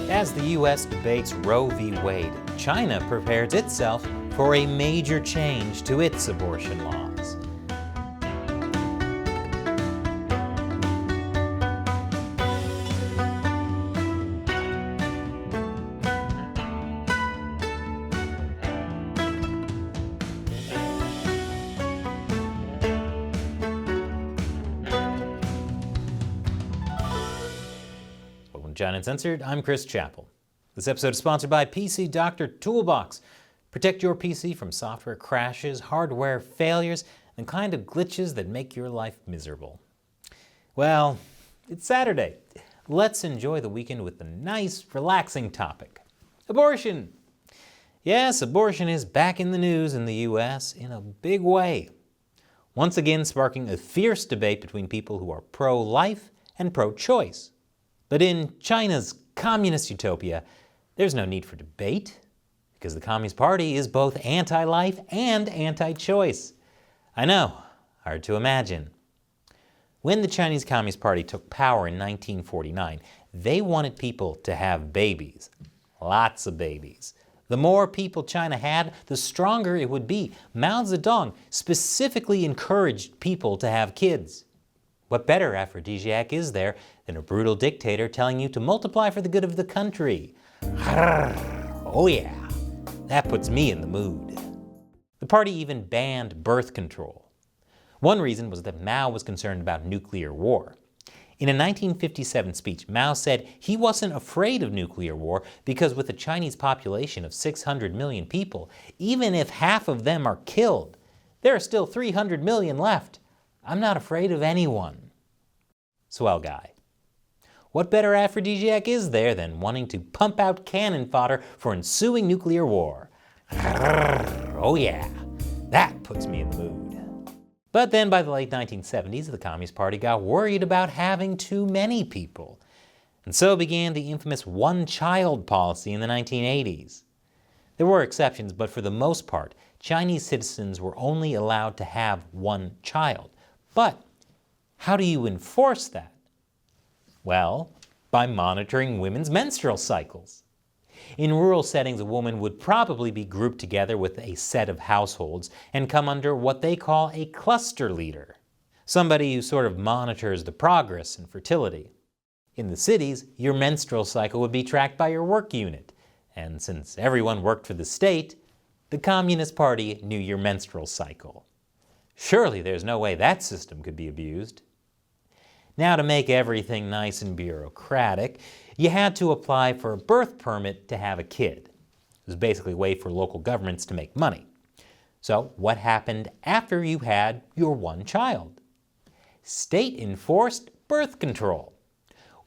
As the U.S. debates Roe v. Wade, China prepares itself for a major change to its abortion laws. China Uncensored, I'm Chris Chappell. This episode is sponsored by PC Doctor Toolbox. Protect your PC from software crashes, hardware failures, and the kind of glitches that make your life miserable. Well, it's Saturday. Let's enjoy the weekend with a nice, relaxing topic. Abortion. Yes, abortion is back in the news in the U.S. in a big way. Once again sparking a fierce debate between people who are pro-life and pro-choice. But in China's communist utopia, there's no need for debate, because the Communist Party is both anti-life and anti-choice. I know, hard to imagine. When the Chinese Communist Party took power in 1949, they wanted people to have babies. Lots of babies. The more people China had, the stronger it would be. Mao Zedong specifically encouraged people to have kids. What better aphrodisiac is there than a brutal dictator telling you to multiply for the good of the country? Oh yeah, that puts me in the mood. The party even banned birth control. One reason was that Mao was concerned about nuclear war. In a 1957 speech, Mao said he wasn't afraid of nuclear war because with a Chinese population of 600 million people, even if half of them are killed, there are still 300 million left. I'm not afraid of anyone. Swell guy. What better aphrodisiac is there than wanting to pump out cannon fodder for ensuing nuclear war? Oh yeah, that puts me in the mood. But then by the late 1970s, the Communist Party got worried about having too many people. And so began the infamous one-child policy in the 1980s. There were exceptions, but for the most part, Chinese citizens were only allowed to have one child. But how do you enforce that? Well, by monitoring women's menstrual cycles. In rural settings, a woman would probably be grouped together with a set of households and come under what they call a cluster leader, somebody who sort of monitors the progress and fertility. In the cities, your menstrual cycle would be tracked by your work unit, and since everyone worked for the state, the Communist Party knew your menstrual cycle. Surely there's no way that system could be abused. Now, to make everything nice and bureaucratic, you had to apply for a birth permit to have a kid. It was basically a way for local governments to make money. So what happened after you had your one child? State-enforced birth control.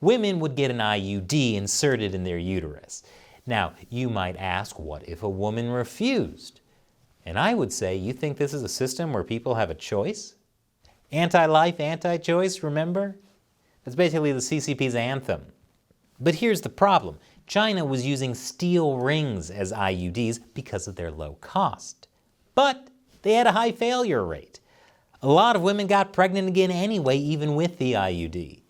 Women would get an IUD inserted in their uterus. Now, you might ask, what if a woman refused? And I would say, you think this is a system where people have a choice? Anti-life, anti-choice, remember? That's basically the CCP's anthem. But here's the problem. China was using steel rings as IUDs because of their low cost. But they had a high failure rate. A lot of women got pregnant again anyway, even with the IUD.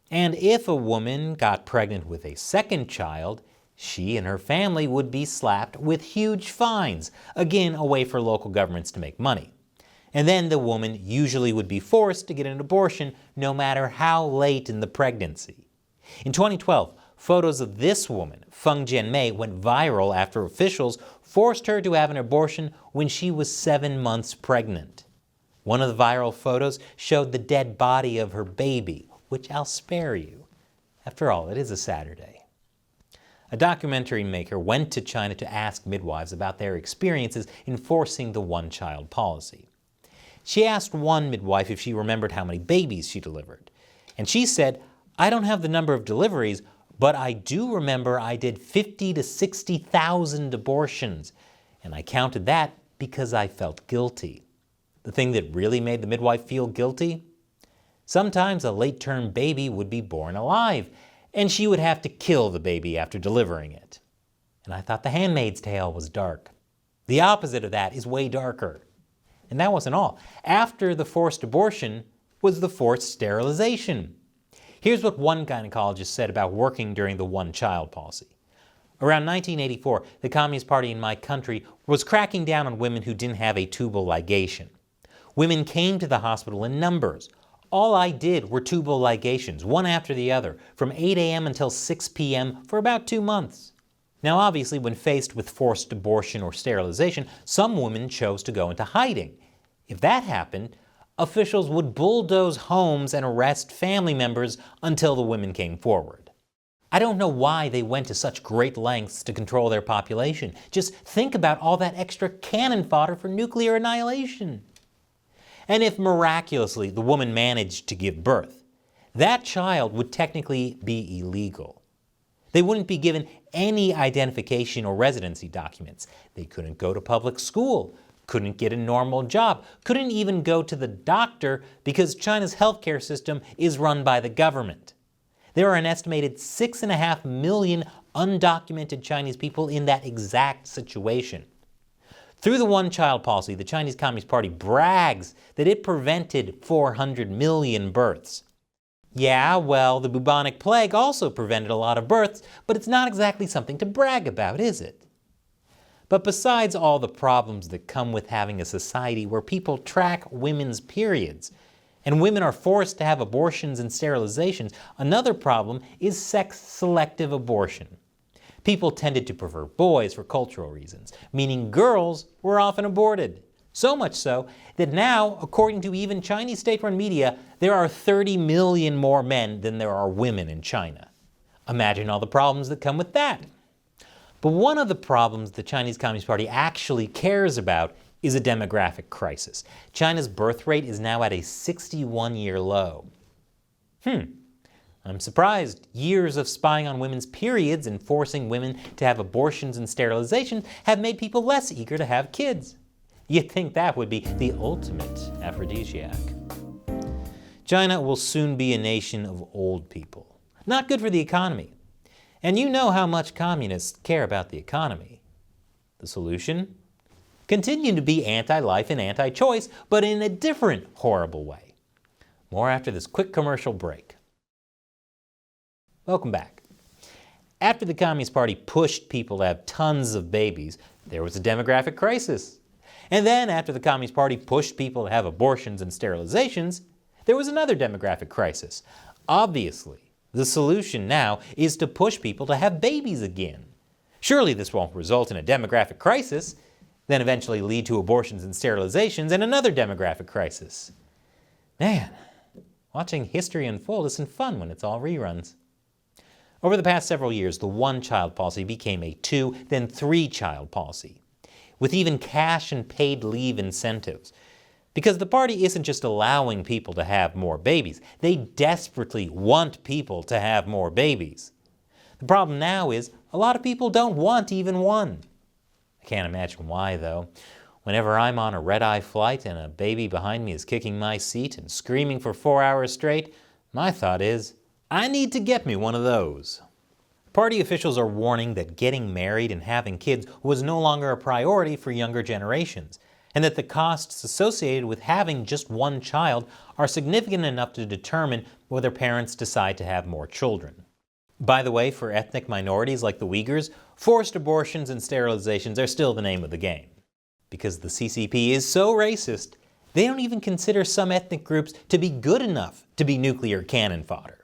And if a woman got pregnant with a second child, she and her family would be slapped with huge fines, again a way for local governments to make money. And then the woman usually would be forced to get an abortion no matter how late in the pregnancy. In 2012, photos of this woman, Feng Jianmei, went viral after officials forced her to have an abortion when she was 7 months pregnant. One of the viral photos showed the dead body of her baby, which I'll spare you. After all, it is a Saturday. A documentary maker went to China to ask midwives about their experiences enforcing the one-child policy. She asked one midwife if she remembered how many babies she delivered. And she said, "I don't have the number of deliveries, but I do remember I did 50 to 60,000 abortions. And I counted that because I felt guilty." The thing that really made the midwife feel guilty? Sometimes a late-term baby would be born alive, and she would have to kill the baby after delivering it. And I thought The Handmaid's Tale was dark. The opposite of that is way darker. And that wasn't all. After the forced abortion was the forced sterilization. Here's what one gynecologist said about working during the one-child policy. Around 1984, the Communist Party in my country was cracking down on women who didn't have a tubal ligation. Women came to the hospital in numbers. All I did were tubal ligations, one after the other, from 8 a.m. until 6 p.m. for about 2 months. Now obviously, when faced with forced abortion or sterilization, some women chose to go into hiding. If that happened, officials would bulldoze homes and arrest family members until the women came forward. I don't know why they went to such great lengths to control their population. Just think about all that extra cannon fodder for nuclear annihilation. And if miraculously the woman managed to give birth, that child would technically be illegal. They wouldn't be given any identification or residency documents. They couldn't go to public school, couldn't get a normal job, couldn't even go to the doctor because China's healthcare system is run by the government. There are an estimated 6.5 million undocumented Chinese people in that exact situation. Through the one-child policy, the Chinese Communist Party brags that it prevented 400 million births. Yeah, well, the bubonic plague also prevented a lot of births, but it's not exactly something to brag about, is it? But besides all the problems that come with having a society where people track women's periods, and women are forced to have abortions and sterilizations, another problem is sex-selective abortion. People tended to prefer boys for cultural reasons, meaning girls were often aborted. So much so that now, according to even Chinese state-run media, there are 30 million more men than there are women in China. Imagine all the problems that come with that. But one of the problems the Chinese Communist Party actually cares about is a demographic crisis. China's birth rate is now at a 61-year low. I'm surprised. Years of spying on women's periods and forcing women to have abortions and sterilizations have made people less eager to have kids. You'd think that would be the ultimate aphrodisiac. China will soon be a nation of old people. Not good for the economy. And you know how much communists care about the economy. The solution? Continue to be anti-life and anti-choice, but in a different horrible way. More after this quick commercial break. Welcome back. After the Communist Party pushed people to have tons of babies, there was a demographic crisis. And then after the Communist Party pushed people to have abortions and sterilizations, there was another demographic crisis. Obviously, the solution now is to push people to have babies again. Surely this won't result in a demographic crisis, then eventually lead to abortions and sterilizations and another demographic crisis. Man, watching history unfold isn't fun when it's all reruns. Over the past several years, the one-child policy became a 2, then 3-child policy, with even cash and paid leave incentives. Because the party isn't just allowing people to have more babies, they desperately want people to have more babies. The problem now is a lot of people don't want even one. I can't imagine why, though. Whenever I'm on a red-eye flight and a baby behind me is kicking my seat and screaming for 4 hours straight, my thought is, I need to get me one of those. Party officials are warning that getting married and having kids was no longer a priority for younger generations, and that the costs associated with having just one child are significant enough to determine whether parents decide to have more children. By the way, for ethnic minorities like the Uyghurs, forced abortions and sterilizations are still the name of the game. Because the CCP is so racist, they don't even consider some ethnic groups to be good enough to be nuclear cannon fodder.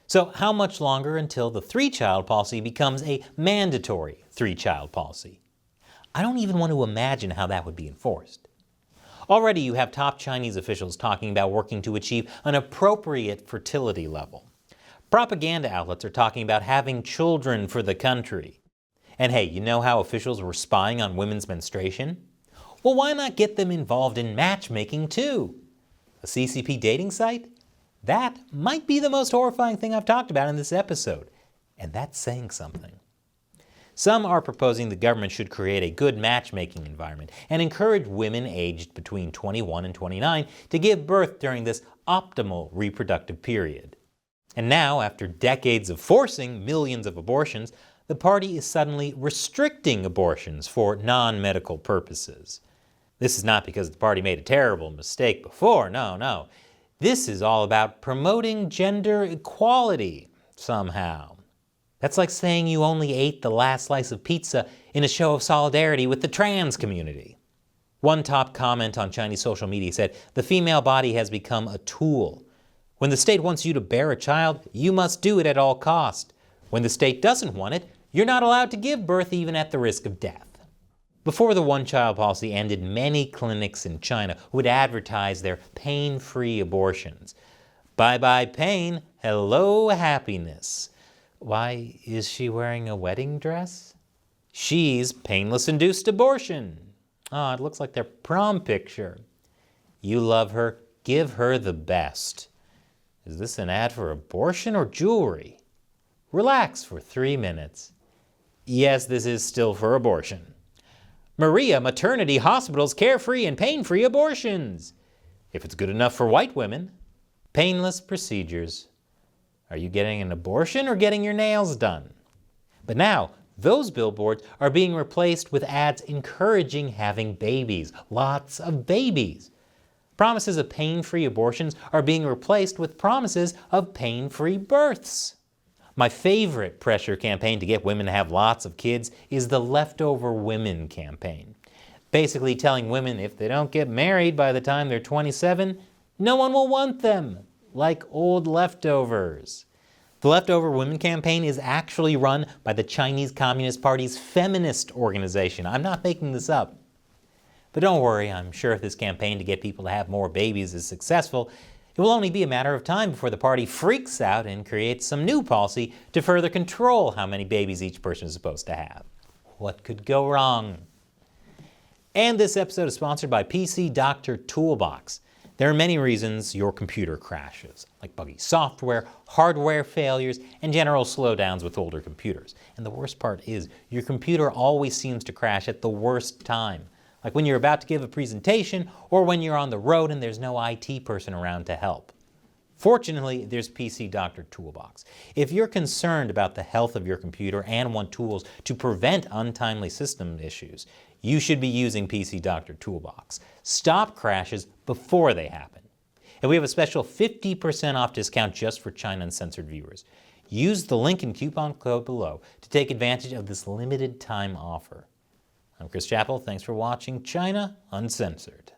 So how much longer until the 3-child policy becomes a mandatory 3-child policy? I don't even want to imagine how that would be enforced. Already you have top Chinese officials talking about working to achieve an appropriate fertility level. Propaganda outlets are talking about having children for the country. And hey, you know how officials were spying on women's menstruation? Well, why not get them involved in matchmaking too? A CCP dating site? That might be the most horrifying thing I've talked about in this episode, and that's saying something. Some are proposing the government should create a good matchmaking environment and encourage women aged between 21 and 29 to give birth during this optimal reproductive period. And now, after decades of forcing millions of abortions, the party is suddenly restricting abortions for non-medical purposes. This is not because the party made a terrible mistake before, no. This is all about promoting gender equality somehow. That's like saying you only ate the last slice of pizza in a show of solidarity with the trans community. One top comment on Chinese social media said, "The female body has become a tool. When the state wants you to bear a child, you must do it at all cost. When the state doesn't want it, you're not allowed to give birth even at the risk of death." Before the one-child policy ended, many clinics in China would advertise their pain-free abortions. Bye-bye pain, hello happiness. Why is she wearing a wedding dress? She's painless-induced abortion. Oh, it looks like their prom picture. You love her, give her the best. Is this an ad for abortion or jewelry? Relax for 3 minutes. Yes, this is still for abortion. Maria Maternity Hospital's carefree and pain-free abortions. If it's good enough for white women. Painless procedures. Are you getting an abortion or getting your nails done? But now, those billboards are being replaced with ads encouraging having babies. Lots of babies. Promises of pain-free abortions are being replaced with promises of pain-free births. My favorite pressure campaign to get women to have lots of kids is the Leftover Women campaign. Basically telling women if they don't get married by the time they're 27, no one will want them, like old leftovers. The Leftover Women campaign is actually run by the Chinese Communist Party's feminist organization. I'm not making this up. But don't worry, I'm sure if this campaign to get people to have more babies is successful, it will only be a matter of time before the party freaks out and creates some new policy to further control how many babies each person is supposed to have. What could go wrong? And this episode is sponsored by PC Doctor Toolbox. There are many reasons your computer crashes, like buggy software, hardware failures, and general slowdowns with older computers. And the worst part is, your computer always seems to crash at the worst time, like when you're about to give a presentation or when you're on the road and there's no IT person around to help. Fortunately, there's PC Doctor Toolbox. If you're concerned about the health of your computer and want tools to prevent untimely system issues, you should be using PC Doctor Toolbox. Stop crashes before they happen. And we have a special 50% off discount just for China Uncensored viewers. Use the link and coupon code below to take advantage of this limited time offer. I'm Chris Chappell. Thanks for watching China Uncensored.